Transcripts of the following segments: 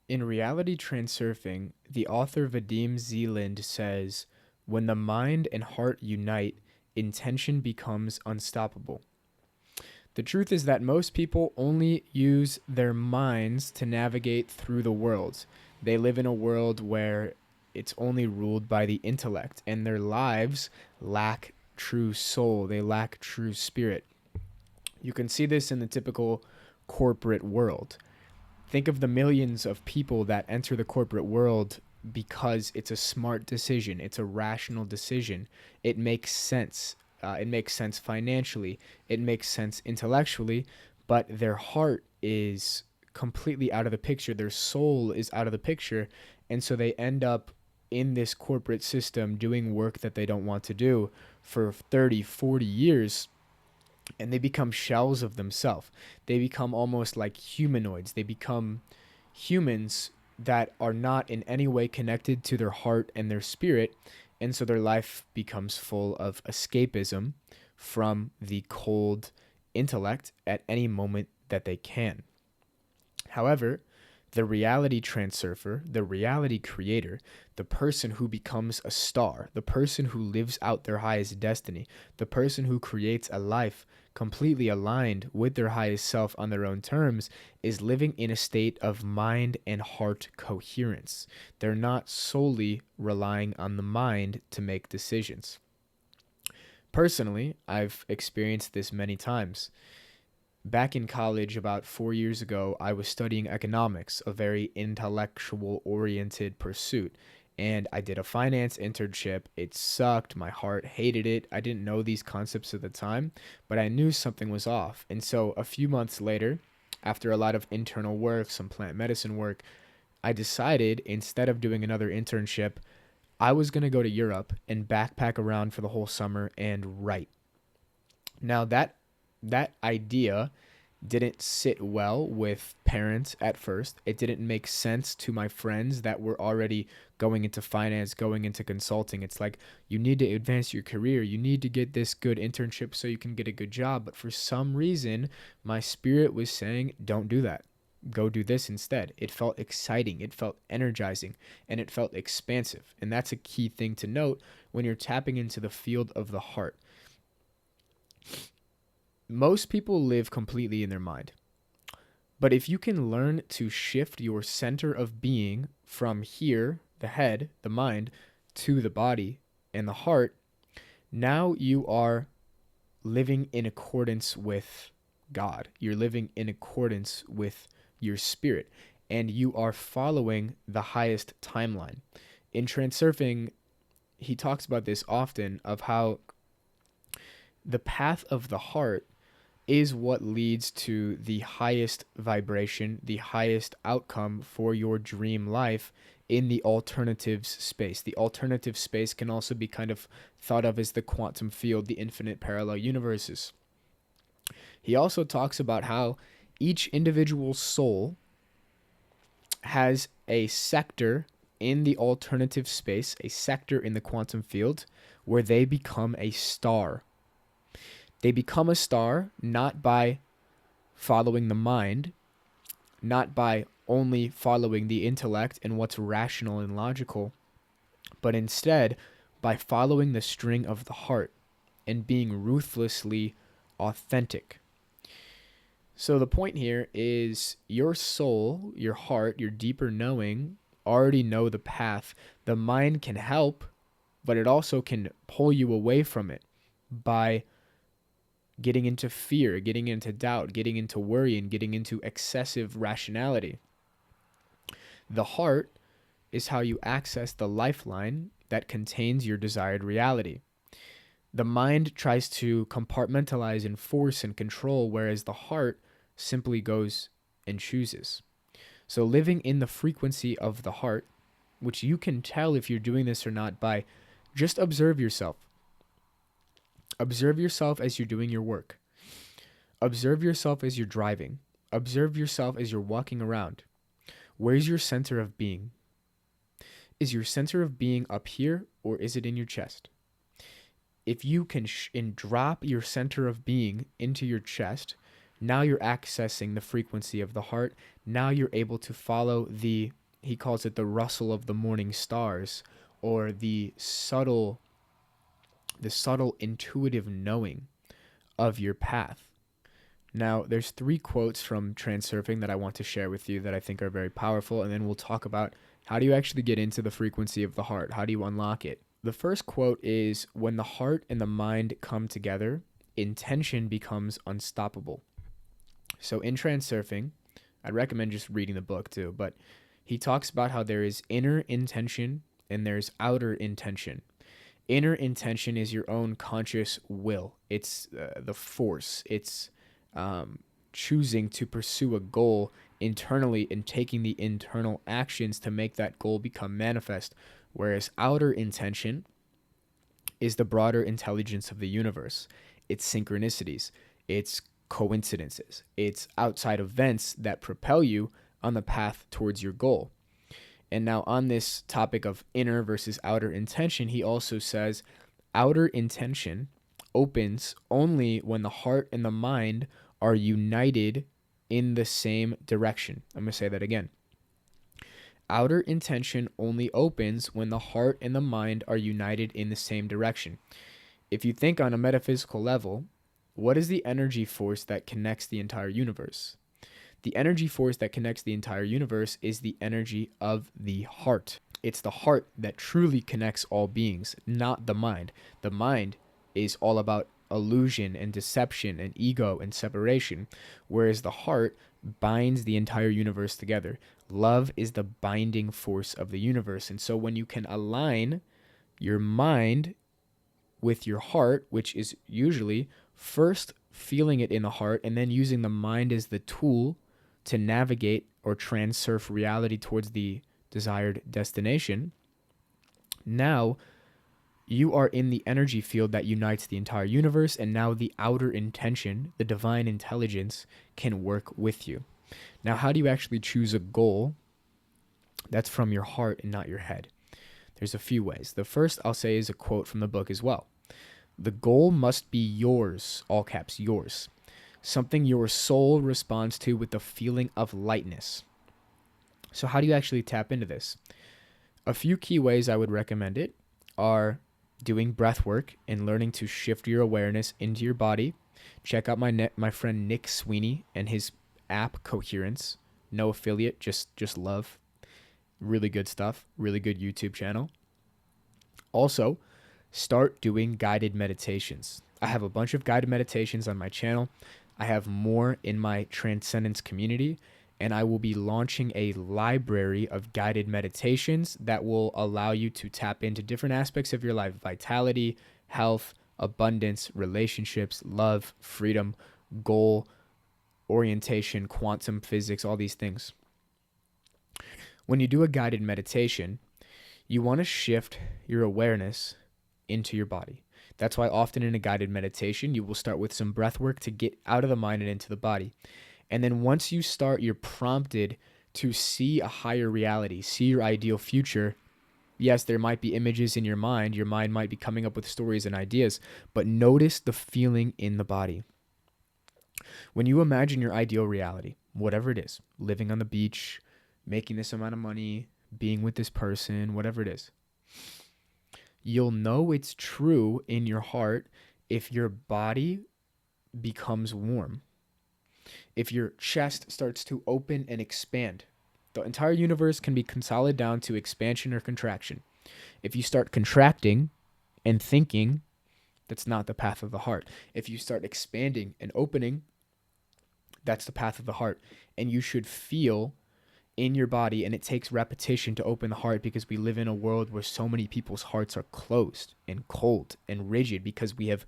In Reality Transurfing, the author Vadim Zeland says, when the mind and heart unite, intention becomes unstoppable. The truth is that most people only use their minds to navigate through the world. They live in a world where it's only ruled by the intellect, and their lives lack true soul, they lack true spirit. You can see this in the typical corporate world. Think of the millions of people that enter the corporate world because it's a smart decision, it's a rational decision. It makes sense. It makes sense financially, it makes sense intellectually, but their heart is completely out of the picture. Their soul is out of the picture. And so they end up in this corporate system doing work that they don't want to do for 30, 40 years, and they become shells of themselves. They become almost like humanoids. They become humans that are not in any way connected to their heart and their spirit. And so their life becomes full of escapism from the cold intellect at any moment that they can. However, the reality transurfer, the reality creator, the person who becomes a star, the person who lives out their highest destiny, the person who creates a life completely aligned with their highest self on their own terms, is living in a state of mind and heart coherence. They're not solely relying on the mind to make decisions. Personally, I've experienced this many times. Back in college, about 4 years ago, I was studying economics, a very intellectual oriented pursuit. And I did a finance internship. It sucked. My heart hated it. I didn't know these concepts at the time, but I knew something was off. And so a few months later, after a lot of internal work, some plant medicine work, I decided instead of doing another internship, I was going to go to Europe and backpack around for the whole summer and write. Now that idea didn't sit well with parents at first. It didn't make sense to my friends that were already going into finance, going into consulting. It's like, you need to advance your career. You need to get this good internship so you can get a good job. But for some reason, my spirit was saying, don't do that. Go do this instead. It felt exciting. It felt energizing, and it felt expansive. And that's a key thing to note when you're tapping into the field of the heart. Most people live completely in their mind. But if you can learn to shift your center of being from here, the head, the mind, to the body and the heart, now you are living in accordance with God. You're living in accordance with your spirit, and you are following the highest timeline. In Transurfing, he talks about this often, of how the path of the heart is what leads to the highest vibration, the highest outcome for your dream life in the alternatives space. The alternative space can also be kind of thought of as the quantum field, the infinite parallel universes. He also talks about how each individual soul has a sector in the alternative space, a sector in the quantum field, where they become a star. They become a star not by following the mind, not by only following the intellect and what's rational and logical, but instead by following the string of the heart and being ruthlessly authentic. So the point here is your soul, your heart, your deeper knowing already know the path. The mind can help, but it also can pull you away from it by getting into fear, getting into doubt, getting into worry, and getting into excessive rationality. The heart is how you access the lifeline that contains your desired reality. The mind tries to compartmentalize and force and control, whereas the heart simply goes and chooses. So living in the frequency of the heart, which you can tell if you're doing this or not by just observe yourself. Observe yourself as you're doing your work. Observe yourself as you're driving. Observe yourself as you're walking around. Where's your center of being? Is your center of being up here, or is it in your chest? If you can drop your center of being into your chest, now you're accessing the frequency of the heart. Now you're able to follow the he calls it the rustle of the morning stars, or the subtle intuitive knowing of your path. Now, there's 3 quotes from Transurfing that I want to share with you that I think are very powerful, and then we'll talk about how do you actually get into the frequency of the heart? How do you unlock it? The first quote is, when the heart and the mind come together, intention becomes unstoppable. So in Transurfing, I'd recommend just reading the book too, but he talks about how there is inner intention and there's outer intention. Inner intention is your own conscious will. It's the force. It's choosing to pursue a goal internally and taking the internal actions to make that goal become manifest. Whereas outer intention is the broader intelligence of the universe. It's synchronicities. It's coincidences. It's outside events that propel you on the path towards your goal. And now on this topic of inner versus outer intention, he also says outer intention opens only when the heart and the mind are united in the same direction. I'm going to say that again. Outer intention only opens when the heart and the mind are united in the same direction. If you think on a metaphysical level, what is the energy force that connects the entire universe? The energy force that connects the entire universe is the energy of the heart. It's the heart that truly connects all beings, not the mind. The mind is all about illusion and deception and ego and separation, whereas the heart binds the entire universe together. Love is the binding force of the universe. And so when you can align your mind with your heart, which is usually first feeling it in the heart and then using the mind as the tool to navigate or transurf reality towards the desired destination, now you are in the energy field that unites the entire universe, and now the outer intention, the divine intelligence, can work with you. Now, how do you actually choose a goal that's from your heart and not your head? There's a few ways. The first I'll say is a quote from the book as well. The goal must be yours, all caps, yours. Something your soul responds to with a feeling of lightness. So how do you actually tap into this? A few key ways I would recommend it are doing breath work and learning to shift your awareness into your body. Check out my friend Nick Sweeney and his app Coherence. No affiliate, just love. Really good stuff. Really good YouTube channel. Also, start doing guided meditations. I have a bunch of guided meditations on my channel. I have more in my Transcendence Community, and I will be launching a library of guided meditations that will allow you to tap into different aspects of your life: vitality, health, abundance, relationships, love, freedom, goal, orientation, quantum physics, all these things. When you do a guided meditation, you want to shift your awareness into your body. That's why often in a guided meditation, you will start with some breath work to get out of the mind and into the body. And then once you start, you're prompted to see a higher reality, see your ideal future. Yes, there might be images in your mind. Your mind might be coming up with stories and ideas, but notice the feeling in the body. When you imagine your ideal reality, whatever it is, living on the beach, making this amount of money, being with this person, whatever it is, you'll know it's true in your heart if your body becomes warm. If your chest starts to open and expand. The entire universe can be consolidated down to expansion or contraction. If you start contracting and thinking, that's not the path of the heart. If you start expanding and opening, that's the path of the heart. And you should feel in your body, and it takes repetition to open the heart, because we live in a world where so many people's hearts are closed and cold and rigid because we have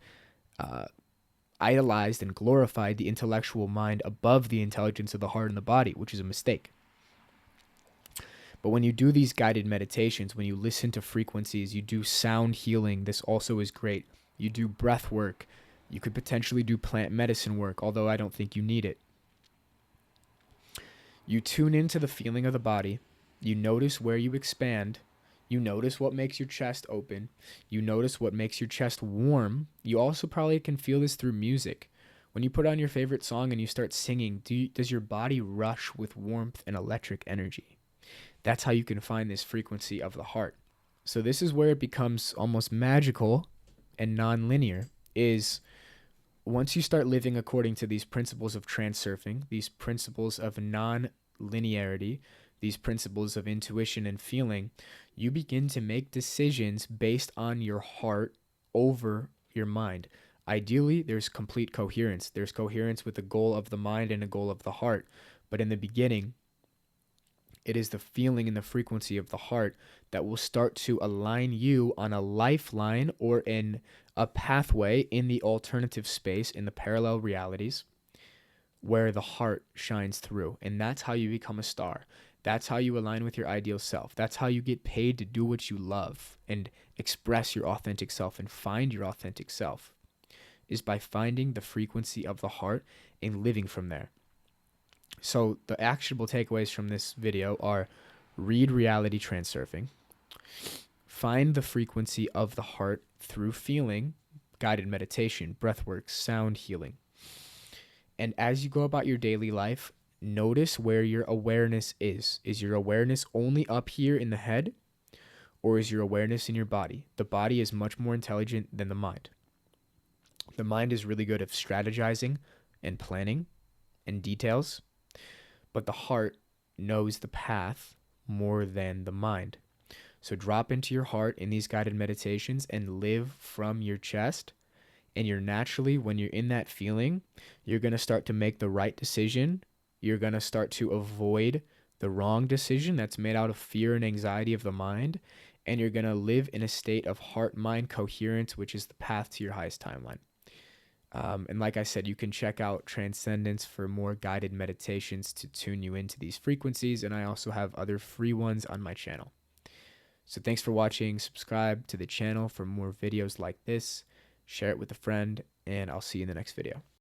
idolized and glorified the intellectual mind above the intelligence of the heart and the body, which is a mistake. But when you do these guided meditations, when you listen to frequencies, you do sound healing. This also is great. You do breath work. You could potentially do plant medicine work, although I don't think you need it. You tune into the feeling of the body. You notice where you expand. You notice what makes your chest open. You notice what makes your chest warm. You also probably can feel this through music. When you put on your favorite song and you start singing, does your body rush with warmth and electric energy? That's how you can find this frequency of the heart. So this is where it becomes almost magical and non-linear, is once you start living according to these principles of transurfing, these principles of non-linearity, these principles of intuition and feeling, you begin to make decisions based on your heart over your mind. Ideally, there's complete coherence. There's coherence with the goal of the mind and a goal of the heart. But in the beginning, it is the feeling and the frequency of the heart that will start to align you on a lifeline or in a pathway in the alternative space, in the parallel realities, where the heart shines through. And that's how you become a star. That's how you align with your ideal self. That's how you get paid to do what you love and express your authentic self and find your authentic self, is by finding the frequency of the heart and living from there. So the actionable takeaways from this video are: read Reality Transurfing, find the frequency of the heart through feeling, guided meditation, breathwork, sound healing. And as you go about your daily life, notice where your awareness is. Is your awareness only up here in the head, or is your awareness in your body? The body is much more intelligent than the mind. The mind is really good at strategizing and planning and details, but the heart knows the path more than the mind. So drop into your heart in these guided meditations and live from your chest. And you're naturally, when you're in that feeling, you're going to start to make the right decision. You're going to start to avoid the wrong decision that's made out of fear and anxiety of the mind. And you're going to live in a state of heart-mind coherence, which is the path to your highest timeline. And like I said, you can check out Transcendence for more guided meditations to tune you into these frequencies. And I also have other free ones on my channel. So thanks for watching. Subscribe to the channel for more videos like this. Share it with a friend, and I'll see you in the next video.